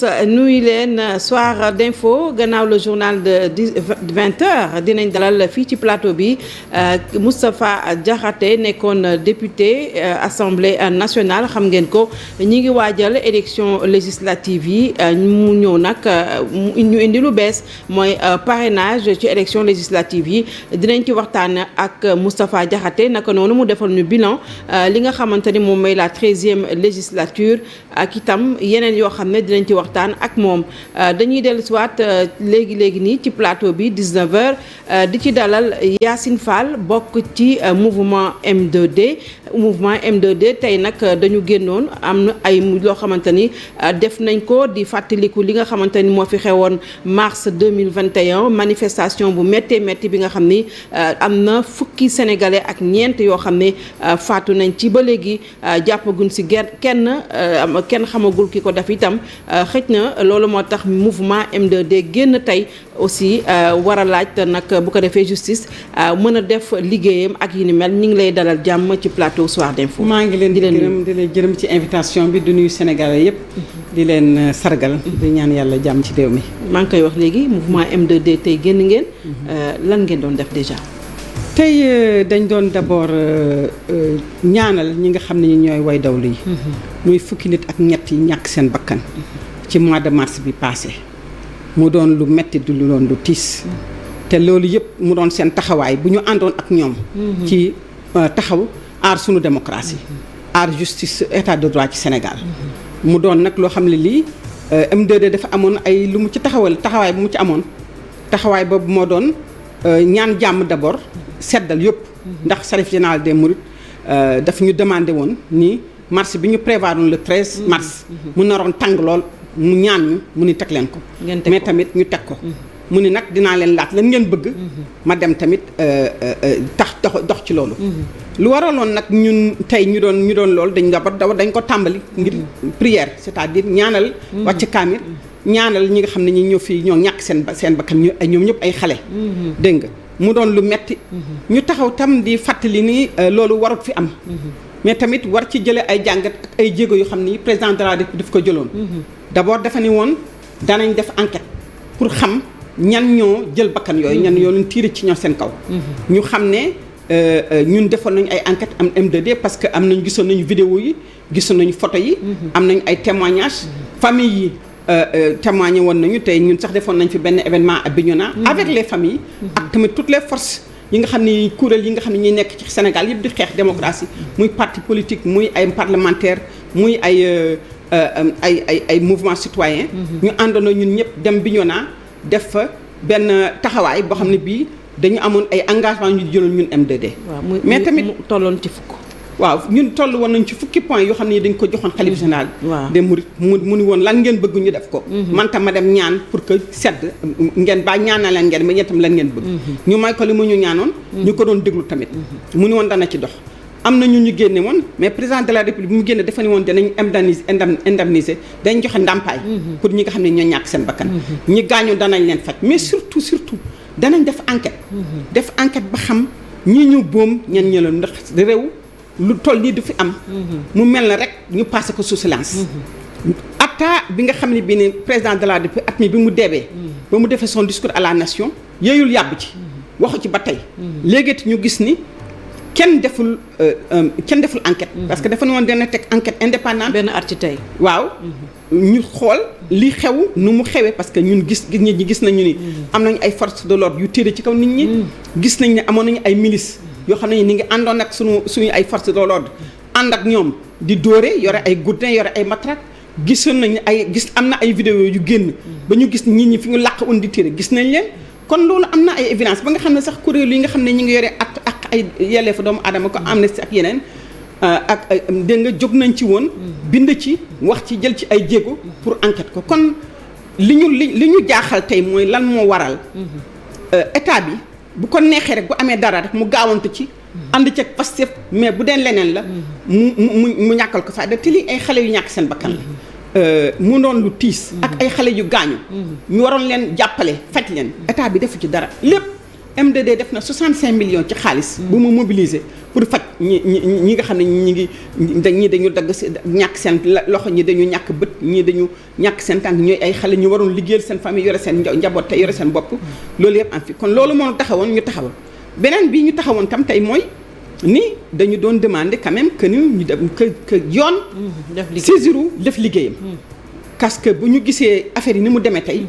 Moussa nuyu leen soir d'info gannaaw le journal de 20h dinañ dalal fii ci plateau bi Moustapha Diakhaté nekkoon député assemblée nationale xam ngeen ko ñi ngi waajal élection législative yi mu ñëw nag ñu indi lu bees mooy parrainage ci élection législative yi dinañ ci waxtaan ak Moustapha Diakhaté naka noonu mu defal ñu bilan li nga xamante ni moom mooy la 13e législature ak itam yeneen yoo xam ne dinañ ci waxtaan ak moom dañuy dellu siwaat léegi nii ci plateau bi 19h di ci dalal Yacine Fall bokk ci mouvement M2D tey nag dañu génnoon am na ay loo xamante ni def nañ ko di fàttaliku li nga xamante ni moo fi xewoon mars 2021 manifestation bu méttee métti bi nga xam ni am na fukki sénégalais ak ñeent yoo xam ne faatu nañ ci ba léegi jàppaguñ si kenn xamagul ki ko def itam xëj na loolu moo tax mouvement M2D génn tey aussi war a laaj nag bu ko defee justice mën a def liggéeyam ak yi ni mel ñu ngi lay dalal jàmm ci plateau Soir d'Info. maa ngi leen di leen gërëm ci invitation bi du nuyu Sénégalais yëpp di leen sargal di ñaan yàlla jàmm ci réew mi. maa ngi koy wax léegi mouvement M2D tey génn ngeen lan ngeen doon def déjà. tey dañ doon d'abord ñaanal ñi nga xam ne ñooy way dawlu yi. muy fukki nit ak ñett yi ñàkk seen bakkan. ci mois de mars bi passé. mu doon lu metti du lu doon lu tiis. te loolu yëpp mu doon seen taxawaay bu ñu àndoon ak ñoom. ci taxaw aar sunu démocratie. aar justice état de droit ci Sénégal. mu doon nag loo xam ne lii M2D dafa amoon ay lu mu ci taxawaay bu mu ci amoon. taxawaay boobu moo doon ñaan jàmm d'abord seddal yëpp. ndax xalif général des mourides daf ñu demandé woon ni mars bi ñu prévoir le 13 mars. mu naroon tàng lool mu ñaan ñu mu ni teg leen ko. mais tamit ñu teg ko. mu ni nag dinaa leen laaj lan ngeen bëgg. ma dem tamit dox ci loolu. lu waraloon nag ñun tey ñu doon loolu dañ ko tàmbali ngir prière c'est-à-dire ñaanal. wàcc kaamir ñaanal ñi nga xam ne ñi ñoo fii ñoo ñàkk seen bakkan ñoom ñëpp ay xale. dégg nga mu doon lu metti ñu taxaw tam di fàttali ni loolu warut fi am. mais tamit war ci jële ay jàngat ak ay jéego yoo xam ni président de la République daf ko jëloon. d'abord dafa ni woon danañ def enquête pour xam ñan ñoo jël bakkan yooyu ñan yoo leen tiire ci ñoo seen kaw. ñu xam ne ñun defoon nañu ay enquête am M2D parce que gisoon nañu vidéo yi gisoon nañu photo yi. am nañu ay témoignages. famille yi témoigné woon nañu tey ñun sax defoon nañ fi benn événement à Bignona. avec les familles. ak tamit toutes les forces yi nga xam ni kuréel yi nga xam ne ñuy nekk ci Sénégal yëpp di xeex démocratie muy parti politique muy ay parlementaire muy ay mouvement citoyen. ñu àndandoo ñun ñëpp dem Bignona def fa benn taxawaay boo xam ne bii dañu amoon ay engagement ñu jëloon ñun M2D. mais tamit mu tolloon ci fukk. waaw ñun toll woon nañ ci fukki point yoo xam ne dañ ko joxoon xalif général des mourides mu ni woon lan ngeen bëgg ñu def ko. man tam ma dem ñaan pour que sedd ngeen ba ñaanal leen ngeen ba ñeen tam lan ngeen bëgg. ñu may ko li mu ñu ñaanoon. ñu ko doon déglu tamit. mu ni woon dana ci dox. am na ñu génne woon mais président de la république bi mu génne dafa ni woon danañ indemniser dañ joxe ndàmpaay. pour ñi nga xam ne ñoo ñàkk seen bakkan. ñi gaañu danañ leen faj mais surtout danañ def enquête. def enquête ba xam ñii ñu boom ñan ñëloon ndax réew lu toll nii du fi am. mu mel na rek ñu passé ko sous silence. atta bi nga xam ne bii ne président de la république at mi bi mu deebee. ba mu defee son discours à la nation yéeyul yàbb ci. waxu ci ba tey. léegi ñu gis ni. kenn deful enquête. parce que dafa ne woon dana teg enquête indépendante. benn at ci tey. waaw ñu xool li xew nu mu xewee parce que ñun gis nañu ni. am nañu ay forces de l'ordre yu tiré ci kaw nit ñi. gis nañ ne amoon nañu ay milices yoo xam ne ni ngi àndoon ak suñu ay forces de l'ordre ànd ak ñoom di dóore yore ay gourdin yore ay matraque gisoon nañu am na ay vidéo yu génn. ba ñu gis nit ñi fi ñu làq woon di tiré gis nañ leen kon loolu am na ay évidence ba nga xam ne sax kuréel yi nga xam ne ñu ngi yore ak ay yelleefu doomu aadama ko Amnesty ak yeneen ak dégg nga jóg nañ ci woon bind ci wax ci jël ci ay jéego pour enquête ko kon li ñu jaaxal tey mooy lan moo waral état bi bu ko neexee rek bu amee dara rek mu gaawante ci ànd ci ak Pastef mais bu dee leneen la mu ñàkkal ko fayda te lii ay xale yu ñàkk seen bakkan la mu doon lu tiis ak ay xale yu gaañu ñu waroon leen jàppale faj leen état bi defu ci dara lépp M2D def na 65 millions ci xaalis. bu mu mobiliser pour faj ñi nga xam ne ñi dañu dagg ñàkk seen loxo, ñi dañu ñàkk bët, ñi dañu ñàkk seen tànk, ñooy ay xale ñu waroon liggéeyal seen famille yore seen njaboot te yore seen bopp. loolu yëpp am fi kon loolu moo taxawoon ñu taxawal beneen bi ñu taxawoon tam tey mooy ni dañu doon demander quand même que ñu dem que yoon. saisiru def liggéeyam. parce que bu ñu gisee affaire yi ni mu demee tey.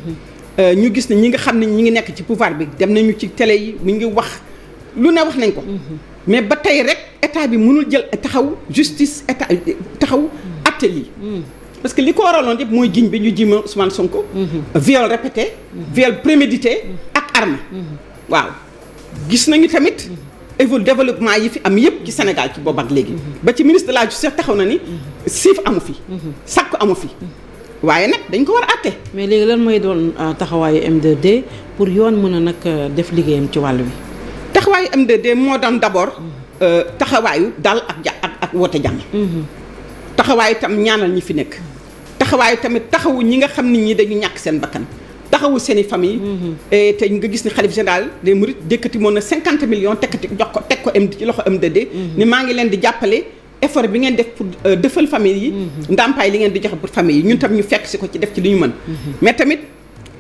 ñu gis ne ñi nga xam ne ñi ngi nekk ci pouvoir bi dem nañu ci télé yi mi ngi wax lu ne wax nañ ko. mais ba tey rek état bi mënul jël taxaw justice état taxaw atte lii. parce que li ko waraloon yëpp mooy jiñ bi ñu jima Ousmane Sonko. viol répété. viol prémédité ak arme. waaw gis nañu tamit. développement yi fi am yëpp ci Sénégal ci boobu ak léegi. ba ci ministre de la justice taxaw na ni. siif amu fi. sàkku amu fi. waaye nag dañ ko war a àtte. mais léegi lan mooy doon taxawaayu M2D pour yoon mën a nag def liggéeyam ci wàll wi. taxawaayu M2D moo doon d'abord taxawaayu dal ak woote jàmm. taxawaayu tam ñaanal ñi fi nekk. taxawaayu tamit taxawu ñi nga xam ni ñi dañu ñàkk seen bakkan. taxawu seen i famille. te nga gis ni xalif général des mourides dékkati moon na 50 millions teg ko ci loxo M2D. ni maa ngi leen di jàppale. effort bi ngeen def pour defal famille yi. ndàmpaay li ngeen di joxe pour famille yi ñun tam ñu fekk si ko ci def ci li ñu mën. mais tamit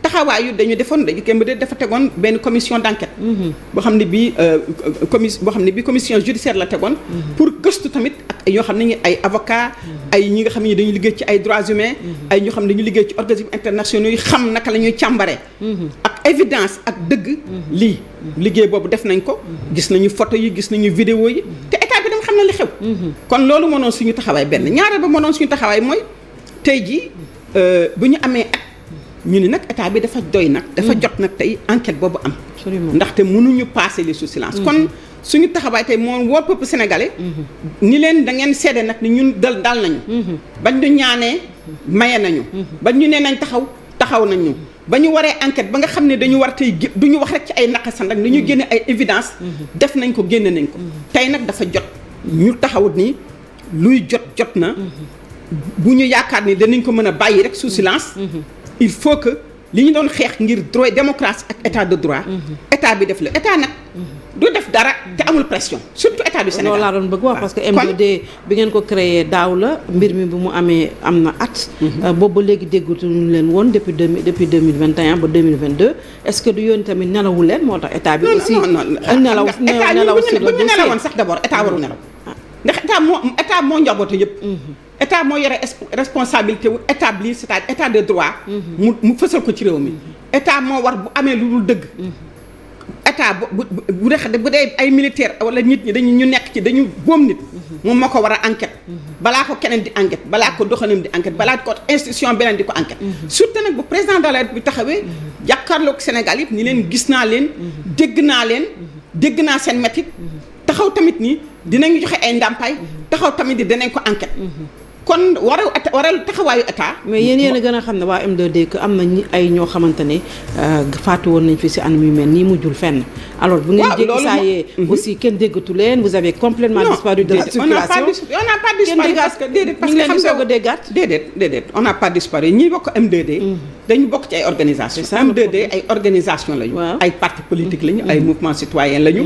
taxawaayu dañu defoon dafa tegoon benn commission d'enquête. boo xam ne bii commission judiciaire la tegoon. pour gëstu tamit ak ñoo xam ne ay avocats. ay ñi nga xam ne dañu liggéey ci ay droits humains. ay ñoo xam ne dañu liggéey ci organismes internationaux yi xam naka la ñuy càmbaree. ak évidence ak dëgg. lii liggéey boobu def nañ ko. gis nañu photo yi gis nañu vidéo yi te état bi dama xam na li xew. kon loolu moo doon suñu taxawaay benn ñaareel ba moo doon suñu taxawaay mooy tey jii bu ñu amee at ñu ni nag état bi dafa doy nag. dafa jot nag tey enquête boobu am. ndaxte mënuñu passer les sous silence. kon suñu taxawaay tey moo woo peuple sénégalais. ni leen da ngeen seede nag ni ñun dal nañu. bañ ñu ñaanee maye nañu. bañ ñu nee nañ taxaw nañu. ba ñu waree enquête ba nga xam ne dañu war tey du ñu wax rek ci ay naqasan rek dañu génne ay évidence def nañ ko génne nañ ko. tey nag dafa jot ñu taxawut ni luy jot na. bu ñu yaakaar ni danañ ko mën a bàyyi rek sous silence. il faut que li ñu doon xeex ngir droit démocratie ak état de droit. état bi def la état nag. du def dara te amul pression surtout état du Sénégal. loolu laa doon bëgg wax parce que M2D bi ngeen ko créé daaw la mbir mi bu mu amee am na at. boobu ba léegi déggatuñu leen woon depuis 2021 ba 2022 est-ce que du yoon tamit nelawu leen moo tax état bi. aussi nelaw sur le dossier nelawoon sax d'abord état waru nelaw. ndax état moo njabootu yëpp. état moo yore responsabilité wu établir c'est-à-dire état de droit. mu fësal ko ci réew mi. état moo war bu amee lu dul dëgg. état bu dee ay militaire wala nit ñi ñu nekk ci dañu boom nit. moom moo ko war a enquête. balaa ko keneen di enquête balaa ko doxalim di enquête balaa ko institution beneen di ko enquête. surtout nag bu président de la République bi taxawee. jàkkaarloog Sénégal yëpp ni leen gis naa leen. dégg naa seen métit. taxaw tamit ni dinañu joxe ay ndàmpaay. taxaw tamit ni dinañ ko enquête. kon waral taxawaayu état. mais yéen a gën a xam ne waa M2D que am na ay ñoo xamante ne faatu woon nañ fi si anam yu mel nii mujjul fenn. alors bu ngeen jékki saa yee aussi kenn déggatu leen vous avez complètement disparu de la circulation. on n'a pas disparu parce que déedéet parce que xam nga soog a déggaat. déedéet on n'a pas disparu ñi bokk M2D. dañu bokk ci ay organisation M2D ay organisation lañu. ay parti politique lañu. ay mouvement citoyen lañu.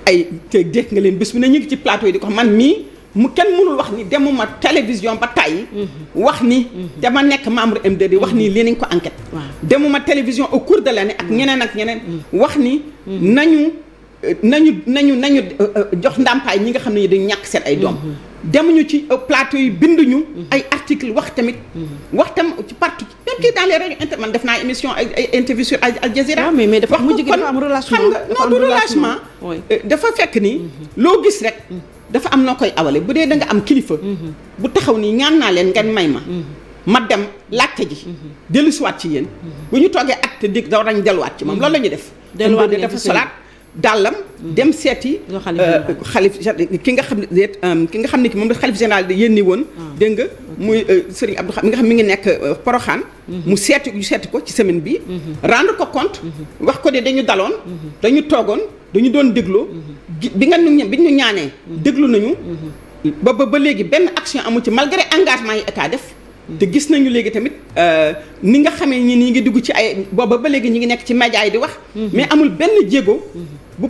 ay te dégg nga leen bés bu ne ñu ngi ci plateau yi di ko man mii. mu kenn mënul wax ni demuma télévision ba tàyyi wax ni dama nekk membre M2D wax ni lii nañ ko enquête demuma télévision au cours de l'année ak ñeneen wax ni nañu jox ndàmpaay ñi nga xam ne dañu ñàkk seen ay doom demuñu ci plateau yi binduñu ay article wax tam ci parti même ci dans les rajo inter man def naa émission ay interview sur Al Jazeera mais dafa mujj gi dafa am relâchement xam nga non du relâchement dafa fekk ni loo gis rek dafa am noo koy awale bu dee da nga am kilifa bu taxaw nii ñaan naa leen ngeen may ma dem laajte ji dellusiwaat ci yéen bu ñu toogee at te dégg daw dañ delluwaat ci moom loolu la ñuy def dafa solaat dàllam dem seeti xalif ki nga xam ne moom da xalif général di yénni woon dégg nga muy Serigne Abdou mi nga xam mi ngi nekk Porokhane mu seeti ko ci semaine bi rendre ko compte wax ko de dañu daloon dañu toogoon dañu doon dégloo bi ñu ñaanee déglu nañu ba léegi benn action amu ci malgré engagement yi état def te gis nañu léegi tamit ni nga xamee ñi ngi dugg ci ay booba ba léegi ñi ngi nekk ci média yi di wax. mais amul benn jéego. bu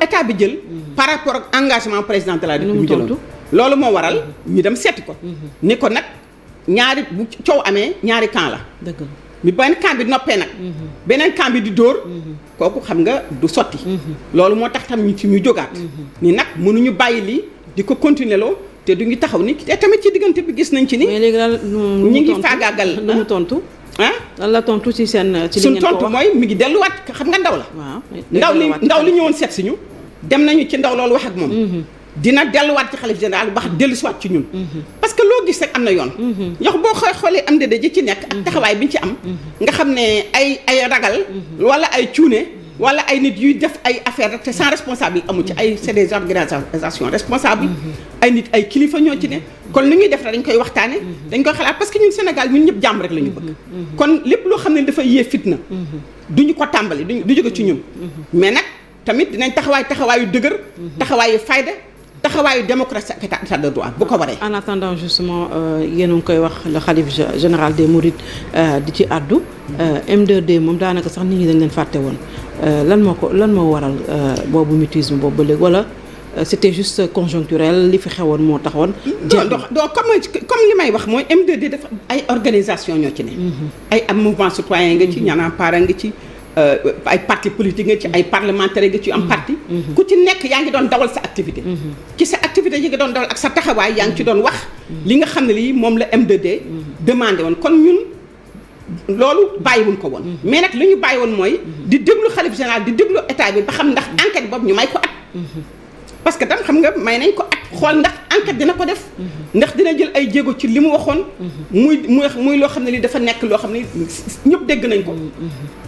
état bi jël. par rapport ak engagement président de la République jëloon loolu moo waral ñu dem seeti ko. ni ko nag ñaari bu coow amee ñaari camp la. dëgg la mi benn camp bi noppee nag. beneen camp bi di dóor. kooku xam nga du sotti. loolu moo tax tam ñu jógaat. ni nag mënuñu bàyyi lii di ko continuer loo. te du ngi taxaw ni te tamit ci diggante bi gis nañ ci ni. mais léegi daal ñi ngi faagaagal. lu mu tontu. lan la tontu ci seen. ci li suñ ngeen ko wax tontu mooy mi ngi delluwaat xam nga ndaw la. waaw ndaw li ñëwoon seet si ñu. dem nañu ci ndaw loolu wax ak moom. dina delluwaat ci xalif général wax dellusiwaat ci ñun. parce que loo gis rek am na yoon. yox boo xoolee am déedéet ji ci nekk. ak taxawaay bi ñu ci am. nga xam ne ay ragal. wala ay cuune. wala ay nit yuy def ay affaire rek te sans responsable amu ci ay c'est des organisations responsables. ay nit ay kilifa ñoo ci ne. kon li ñuy def rek dañ koy waxtaane dañ koy xalaat parce que ñun Sénégal ñun ñëpp jàmm rek la ñu bëgg. kon lépp loo xam ne dafay yee fitna. duñu ko tàmbali du jóge ci ñun. mais nag tamit dinañ taxawaayu dëgër. taxawaayu fayda. taxawaayu démocratie ak état de droit bu ko waree. en attendant justement yéen a ngi koy wax le khalife général des Mourides di ci àddu M2D moom daanaka sax nit ñi dañ leen fàtte woon lan moo waral boobu mutisme boobu ba léegi wala c'était juste conjoncturel li fi xewoon moo taxoon. donc comme li may wax mooy M2D dafa ay organisation ñoo ci ne. ay am mouvement citoyen nga ci ñaanaa para nga ci. ay parti politique nga ci ay parlementaire nga ci am parti ku ci nekk yaa ngi doon dawal sa activité ci sa activité yi nga doon dawal ak sa taxawaay yaa ngi ci doon wax li nga xam ne lii moom la M2D demandé woon kon ñun loolu bàyyiwuñ ko woon mais nag li ñu bàyyi woon mooy di déglu xalif général di déglu état bi ba xam ndax enquête boobu ñu may ko at parce que tam xam nga may nañ ko at xool ndax enquête dina ko def ndax dina jël ay jéego ci li mu waxoon muy loo xam ne li dafa nekk loo xam ne ñëpp dégg nañ ko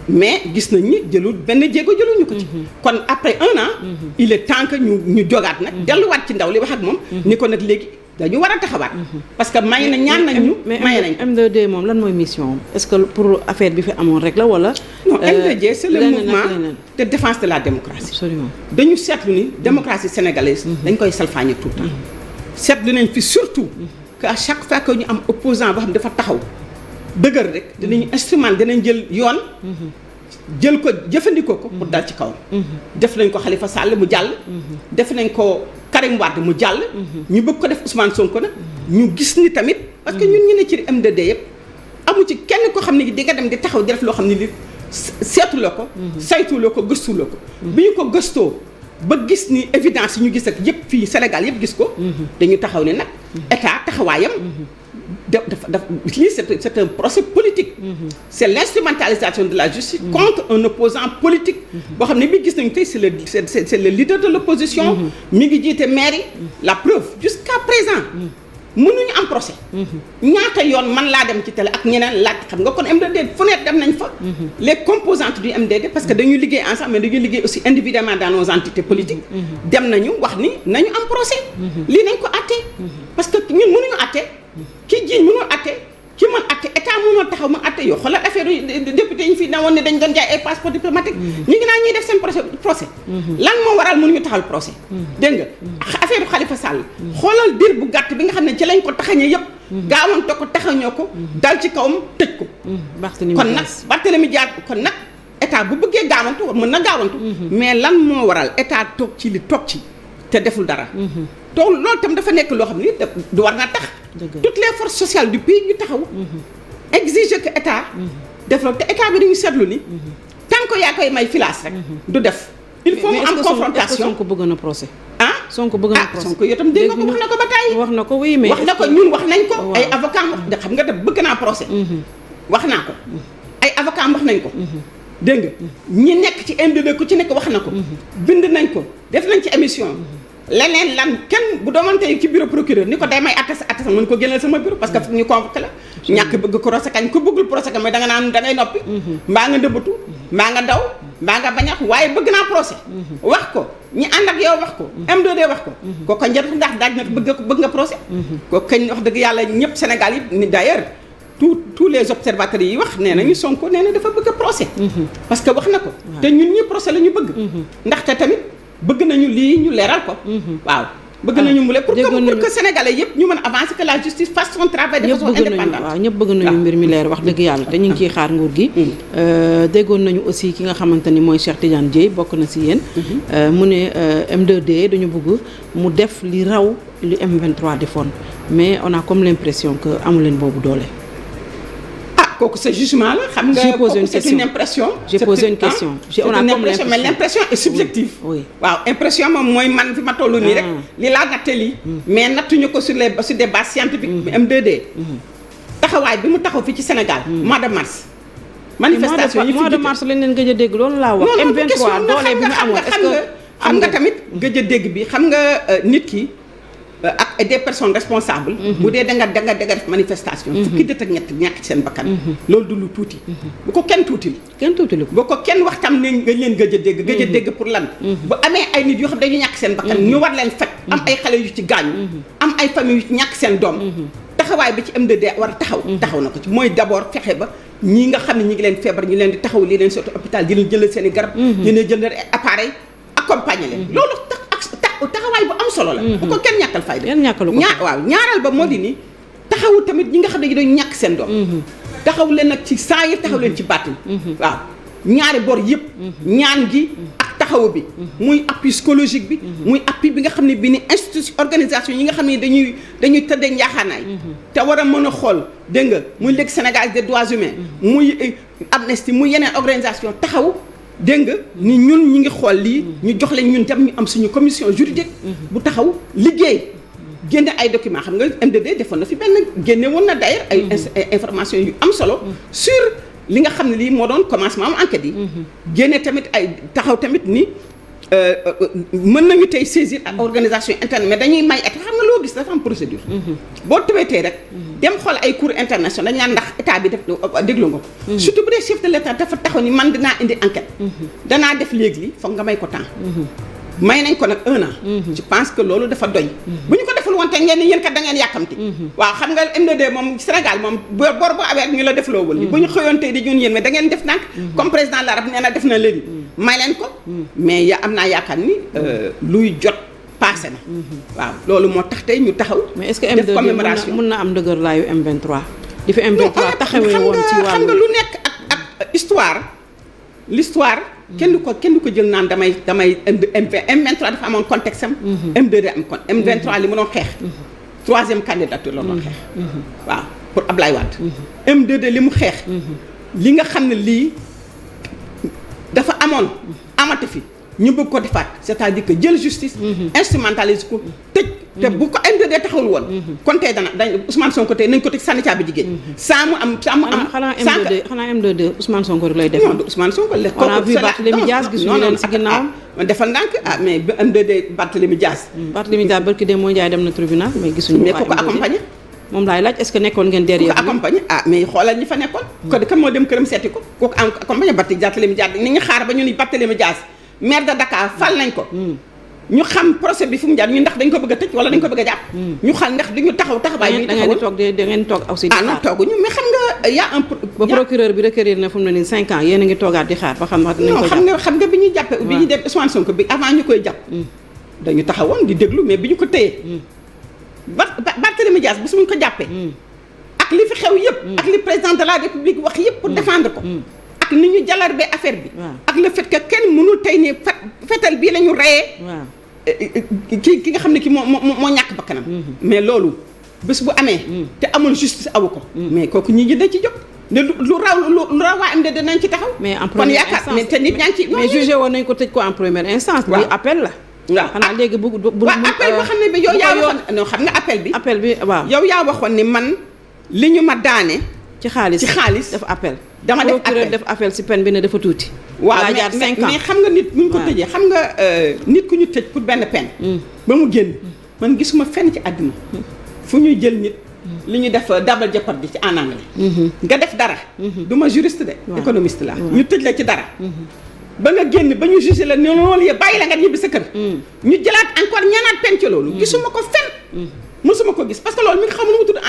mais gis nañ ni jëlul benn jéego jëluñu ko ci kon après 1 an il est temps que ñu jogaat nag delluwaat ci ndaw li wax ak moom ni ko nag léegi dañu war a taxawaat parce que may na ñaan nañ ñu may nañ M2D moom lan mooy mission est-ce que pour affaire bi fi amoon rek la wala non M2D c'est le mouvement de défense de la démocratie absolument dañu seetlu ni démocratie sénégalaise dañ koy salfaañe tout le temps seetlu nañ fi surtout que à chaque fois que ñu am opposant boo xam dafa taxaw dëgër rek dinañu instrument dinañ jël yoon jël ko jëfandikoo ko pour dal ci kawam def nañ ko Khalifa Sall mu jàll def nañ ko Karim Wade mu jàll ñu bëgg ko def Ousmane Sonko nag ñu gis ni tamit parce que ñun ñu ne ci M2D yëpp amu ci kenn ko xam ne di nga dem di taxaw di def loo xam ne li seetuloo ko saytuloo ko gëstuloo ko bi ñu ko gëstoo ba gis ni évidence yi ñu gis ak yëpp fii Sénégal yëpp gis ko dañu taxaw ne nag état taxawaayam lii c'est un procès politique c'est l'instrumentalisation de la justice contre un opposant politique boo xam ne bi gis nañu tey c'est le leader de l'opposition mi ngi jiite maire yi la preuve jusqu'à présent mënuñu am procès ñaata yoon man laa dem ci télé ak ñeneen laaj xam nga kon M2D fu nekk dem nañ fa les composantes du M2D parce que dañuy liggéey ensemble mais dañuy liggéey aussi individuellement dans nos entités politiques dem nañu wax ni nañu am procès lii nañ ko àtte parce que ñun mënuñu àtte ki jiiñ mënul àtte ki mën àtte état mënul taxaw mu àtte yoo xoolal affaire député yi fi newoon ne dañ doon jaay ay passeport diplomatique ñu ngi naan ñuy def seen procès lan moo waral mënuñu taxal procès dégg nga affaire Khalifa Sall xoolal diir bu gàtt bi nga xam ne ci lañ ko taxañee yëpp gaawante ko taxañoo ko dal ci kawam tëj ko kon nag Barthélémy Dias kon nag état bu bëggee gaawantu mën na gaawantu mais lan moo waral état toog ci li toog ci te deful dara donc loolu tam dafa nekk loo xam ni du war naa tax toutes les forces sociales du pays ñu taxaw exiger que état def loolu te état bi dañu seetlu ni tant que yaa koy may filaas rek du def il faut mu am confrontation Sonko bëgg na procès Sonko bëgg na procès Sonko yow tam dégg nga ko wax na ko ba tey wax na ko oui mais wax na ko ñun wax nañ ko ay avocat wax xam nga def bëgg naa procès wax naa ko ay avocat wax nañ ko dégg nga ñi nekk ci M2D ku ci nekk wax na ko bind nañ ko def nañ ci émission leneen lan kenn bu doomante ci bureau procureur ni ko day may atte sa mën ko génneel sama bureau parce que fu ñu convoqué la ñàkk bëgg ko procès kañ ko bëggul procès kañ mooy da nga naan da ngay noppi mbaa nga ndëbbatu mbaa nga daw mbaa nga bañax waaye bëgg naa procès wax ko ñi ànd ak yow wax ko M2D wax ko kooku njëriñ ndax daaj na bëgg nga procès kooku kañ wax dëgg yàlla ñëpp Sénégal yi ni d'ailleurs tous les observateurs yi wax nee nañu Sonko nee na dafa bëgg a procès parce que wax na ko te ñun ñi procès la ñu bëgg ndaxte tamit bëgg nañu lii ñu leeral ko waaw bëgg nañu mbule pour que sénégalais yëpp ñu mën a avancer que la justice fasse son travail de façon indépendante. waaw ñëpp bëgg nañu mbir mi leer wax dëgg yàlla te ñu ngi ciy xaar nguur gi. déggoon nañu aussi ki nga xamante ni mooy Cheikh Tidiane Dièye bokk na si yéen. mu ne M2D dañu bëgg mu def li raw li M23 defoon mais on a comme l'impression que amu leen boobu doole. kooku sa jugement la xam nga kooku c'est une impression. j'ai posé une question. on a comme l'impression mais l'impression est subjective. oui waaw impression moom mooy man fi ma toll nii rek. li laa natte lii. mais nattuñu ko sur des bases scientifiques. M2D. taxawaay bi mu taxaw fii ci Sénégal. mois de mars. manifestation yi fi mois de mars lañ leen gëj a dégg loolu laa wax. M23 doole bi mu amoon est-ce que xam nga tamit gëj a dégg bi xam nga nit ki. ak des personnes responsables. bu dee da nga def manifestation. fukki dët ak ñett ñàkk ci seen bakkan. loolu du lu tuuti. bu ko kenn tuutil. bu ko kenn wax tam ne nga leen gëj a dégg. gëj a dégg pour lan. bu amee ay nit yoo xam dañu ñàkk seen bakkan. ñu war leen faj. am ay xale yu ci gaañu. am ay famille yu ci ñàkk seen doom. taxawaay bi ci M2D war a taxaw na ko ci mooy d'abord fexe ba ñii nga xam ne ñi ngi leen feebar ñu leen di taxaw li leen sotti hôpital di leen jëlal seen i garab. ñu leen jëndal ay appareil accompagner leen. loolu taxawaay bu am solo la. bu ko kenn ñàkkal fayda. waaw ñaaral ba moo di ni taxawu tamit ñi nga xam ne dañu ñàkk seen doom. taxaw leen nag ci saa yi taxaw leen ci baatin. waaw ñaari bor yëpp. ñaan gi ak taxawu bi. muy appui psychologique bi. muy appui bi nga xam ne bi ni institution organisation yi nga xam ne dañuy tëddee njaaxaanaay. te war a mën a xool dégg nga muy Ligue sénégalaise des droits humains. muy Amnesty muy yeneen organisation taxaw. dégg nga ni ñun ñi ngi xool lii ñu jox leen ñun tam ñu am suñu commission juridique bu taxaw liggéey génne ay documents xam nga M2D defoon na fi benn génne woon na d'ailleurs ay information yu am solo sur li nga xam ne lii moo doon commencement am enquête yi génne tamit ay taxaw tamit ni mën nañu tey saisir ak organisation interne mais dañuy may état xam nga loo gis dafa am procédure boo tëbee rek dem xool ay cours international dañ naan ndax état bi def déglu nga ko surtout bu dee chef de l'état dafa taxaw ni man dinaa indi enquête danaa def léegi li foog nga may ko temps may nañ ko nag 1 an je pense que loolu dafa doy bu ñu ko deful woon te ngeen ni yéen kat da ngeen yàkkamti waaw xam nga M2D moom Sénégal moom bor boo awee ñu la def loo wul bu ñu xëyoon tey di ñun yéen mais da ngeen def nag comme président de la République nee na def na léegi may leen ko mais am naa yaakaar ni luy jot passé na waaw loolu moo tax tey ñu taxaw mais est-ce que M2D mën na am ndëgër laayu M23 di fi M23 taxawee woon ci wàllu xam nga lu nekk ak l'histoire kenn du ko jël naan damay M23 dafa amoon contexte am M2D am kon M23 li mu doon xeex 3e candidature la doon xeex waaw pour Ablaye Wade M2D li mu xeex li nga xam ne lii dafa amoon amati fi ñu bëgg ko defaat c'est-à-dire que jël justice instrumentalise ko tëj te bu ko M2D taxawul woon kon tey dañ Ousmane Sonko tey nañ ko tëj sànni caabi jigéen saa mu am xanaa M2D Ousmane Sonko rek lay def non Ousmane Sonko la on a vu Barthélémy Dias gisuñu leen si ginnaaw defal ndànk mais M2D Barthélémy Dias barki dem moo Ndiaye dem na tribunal mais gisuñu mais ku ko accompagné moom laay laaj est-ce que nekkoon ngeen derrière ku ko accompagné mais xoolal ñi fa nekkoon ko kan moo dem këram seeti ko kooku accompagné Barthélémy Dias ni ñu xaar ba ñu ni Barthélémy Dias maire de Dakar fal nañ ko ñu xam procès bi fu mu jaar ñu ndax dañ ko bëgg a tëj wala dañ ko bëgg a jàpp ñu xam ndax duñu taxawaay bi da ngeen toog aussi di xaar non tooguñu mais xam nga y a un ba procureur bi requérir na fu mu ne nii 5 ans yéen a ngi toogaat di xaar ba xam nañ ko jàpp xam nga bi ñu jàppee bi ñu dem Ousmane Sonko bi avant ñu koy jàpp dañu taxawoon di déglu mais bi ñu ko téyee Barthélémy Dias bu suñu ko jàppee ak li fi xew yëpp ak li président de la République wax yëpp pour défendre ko ak ni ñu jalar be affaire bi ak le fait que kenn mënul tey ne fetal bii la ñu reyee ki nga xam ne ki moo ñàkk bakkanam mais loolu bés bu amee te amul justice awu ko mais kooku ñi dañ ci jóg ne lu raw waa M2D dinañ ci taxaw mais en première instance kon yaakaar mais te nit ñaa ngi ci mais jugé woon nañ ko tëj ko en première instance bi appel la waaw xanaa léegi bu appel boo xam ne bi yow yaa waxoon non xam nga appel bi waaw yow yaa waxoon ni man li ñu ma daane ci xaalis def appel dama def appel si peine bi ne dafa tuuti waaw mais xam nga nit muñ ko tëjee xam nga nit ku ñu tëj pour benn peine ba mu génn man gisuma fenn ci àdduna fu ñuy jël nit li ñu def double jeopardy ci en anglais nga def dara du ma juriste de économiste la ñu tëj la ci dara ba nga génn ba ñu jugé la noonu yee bàyyi la nga ñibbi sa kër ñu jëlaat encore ñaanaat peine ci loolu gisuma ko fenn mësuma ko gis parce que loolu mi nga xam nu mu tudd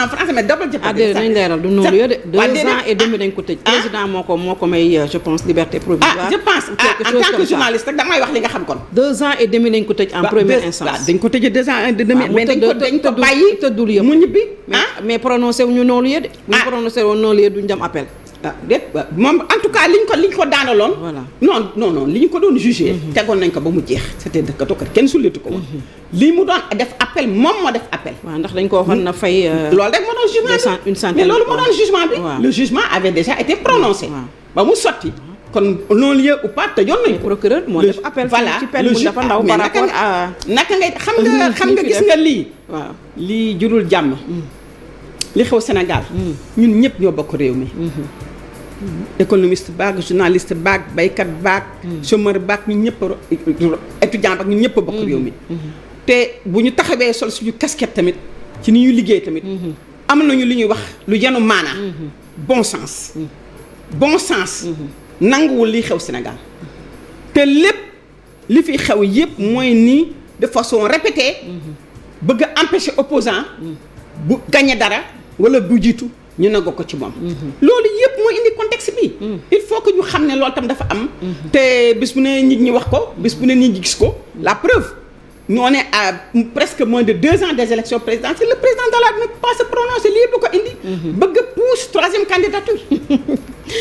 en français mais double jeopardy. déedéet nañ leeral du noonu yo de 2 ans et demi dañ ko tëj. président moo ko may je pense liberté provisoire. je pense en tant que journaliste rek damay wax li nga xam kon. 2 ans et demi dañ ko tëj en première instance. dañ ko tëjee 2 ans et demi. mais dañ ko bàyyi tëddul yëpp mu ñibbi. mais prononcé wu ñu noonu yee de. bu ñu prononcé woon noonu yee duñ dem appel. déet moom en tout cas liñ ko daanaloon. voilà non li ñu ko doon jugé. tegoon nañ ko ba mu jeex. c'était dëkkatu ko kenn sullitu ko woon. lii mu doon def appel moom moo def appel. waaw ndax dañ ko waxoon na fay. loolu rek moo doon jugement bi une centaine mais loolu moo doon jugement bi. le jugement avait déjà été prononcé. ba mu sotti. kon non-lieu ou pas tëjoon nañ ko. procureur moo def appel. voilà ci peine bu dafa ndaw par rapport à. naka ngay xam nga gis nga lii. waaw lii jurul jàmm. li xew Sénégal. ñun ñëpp ñoo bokk réew mi. économiste baag journaliste baag baykat baag. chômeur baag ñun ñëpp étudiant baag ñun ñëpp a bokk réew mi. te bu ñu taxawee sol suñu casquette tamit ci ni ñuy liggéey tamit. am nañu lu ñuy wax lu yanu maanaa. bon sens. bon sens. nanguwul li xew Sénégal. te lépp li fi xew yëpp mooy ni de façon répétée. bëgg a empêcher opposant bu gagné dara wala bu jiitu. ñu nangoo ko ci moom. loolu yëpp mooy indi contexte bi. il faut que ñu xam ne loolu tam dafa am. te bis bu ne nit ñi wax ko bis bu ne nit ñi gis ko. la preuve nous on est à presque moins de 2 ans des élections présidentielles le président de la République pas se prononcer lii yëpp lu ko indi. bëgg a pousse 3e candidature.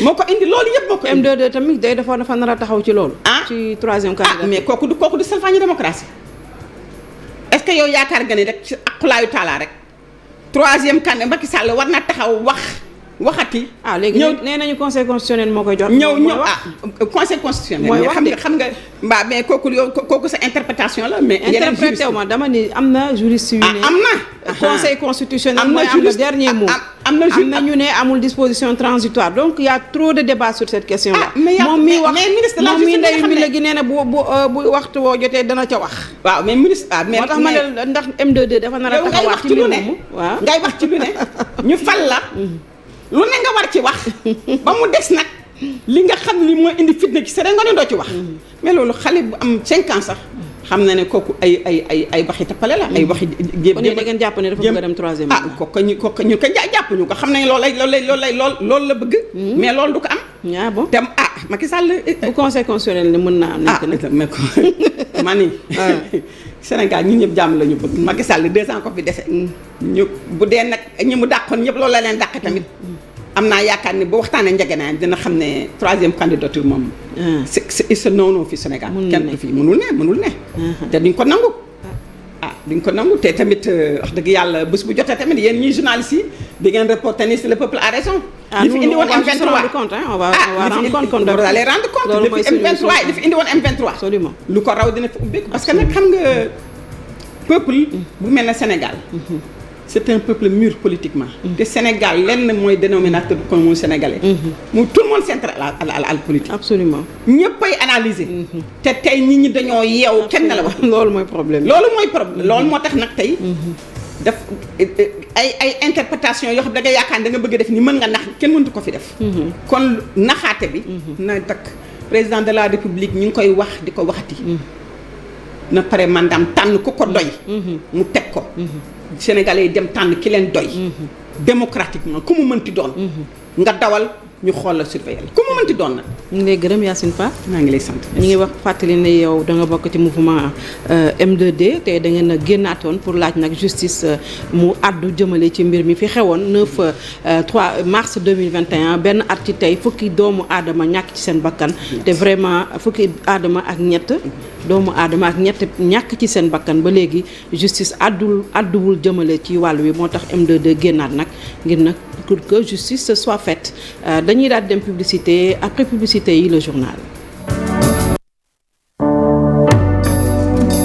moo ko indi loolu yëpp moo ko indi. M2D tamit day dafa nar a taxaw ci loolu. ci 3e candidature. mais kooku du salfaañi démocratie est-ce que yow yaakaar nga ni rek ci aqulaayu taalaa rek. 3e candidat Macky Sall war na taxaw waxati. léegi nee nañu conseil constitutionnel moo koy jot. conseil constitutionnel. mooy wax xam nga mais kooku sa interprétation la. mais interprété wu ma dama ni am na juriste yu ne. am na. conseil constitutionnel mooy am le dernier mot. am na ñu ne amul disposition transitoire donc il y a trop de débat sur cette question là. moom mi wax moom mi ndeyu mi léegi nee na bu waxtu woo jotee dana ca wax. waaw mais ministre mais moo tax ma ne ndax M2D dafa nar a taxawaat ci mbir moomu. waaw ngay wax ci lu ne ñu fal la. lu ne nga war ci wax ba mu des nag li nga xam ni mooy indi fitna ci Sénégal nga ne doo ci wax. mais loolu xale bu am 5 ans sax xam na ne kooku ay waxi tappale la. ay waxi jéem kon da ngeen jàpp ne dafa bëgg a dem 3e. kooku ñu ko jàpp ñu ko xam nañ loolu la bëgg. mais loolu du ko am. bon te Macky Sall. bu conseil constitutionnel ne mën naa nekk nag. mais ma ni Sénégal ñun ñëpp jàmm la ñu bëgg. Macky Sall 2 ans ko fi dese. ñu bu dee nag ñi mu dàqoon ñëpp loolu la leen dàq tamit. am naa yaakaar ni bu waxtaanee njëgënaay dina xam ne 3e candidature moom. c'est non fi Sénégal. kenn du fi mënul ne. te duñ ko nangu. duñ ko nangu te tamit wax dëgg yàlla bés bu jotee tamit yéen ñuy journalistes yi di ngeen reporter ni le peuple a raison. li fi indi woon M23 on va rendre compte. vous allez rendre compte li fi M23 li fi indi woon M23. absolument lu ko raw dina fi ubbeeku parce que nag xam nga peuple bu mel ne Sénégal. c'est un peuple mûr politiquement. te Sénégal lenn mooy dénominateur commun sénégalais. mu tout le monde s'intéresse à la politique. absolument ñëppay analyser. te tey nit ñi dañoo yeewu kenn la wax. loolu mooy problème loolu moo tax nag tey. daf ay interprétation yoo xam da nga yaakaar da nga bëgg def ni mën nga nax kenn mëntu ko fi def. kon naxaate bi. na takk président de la république ñu ngi koy wax di ko waxati. na pare mandaam tànn ku ko doy. mu teg ko. Sénégalais yi dem tànn ki leen doy. démocratiquement ku mu mënti doon. nga dawal ñu xool la surveiller ku mu mënti doon nag. ñu ngi lay gërëm Yacine Fall. maa ngi lay sant. ñu ngi wax fàttali ne yow da nga bokk ci mouvement M2D te da ngeen a génnaatoon pour laaj nag justice mu àddu jëmale ci mbir mi fi xewoon 3 mars 2021 benn at ci tey fukki doomu aadama ñàkk ci seen bakkan. te vraiment fukki doomu aadama ak ñett ñàkk ci seen bakkan ba léegi justice àdduwul jëmale ci wàll wi moo tax M2D génnaat nag ngir nag pour que justice soit faite dañuy daal dem publicité après publicité yi le journal.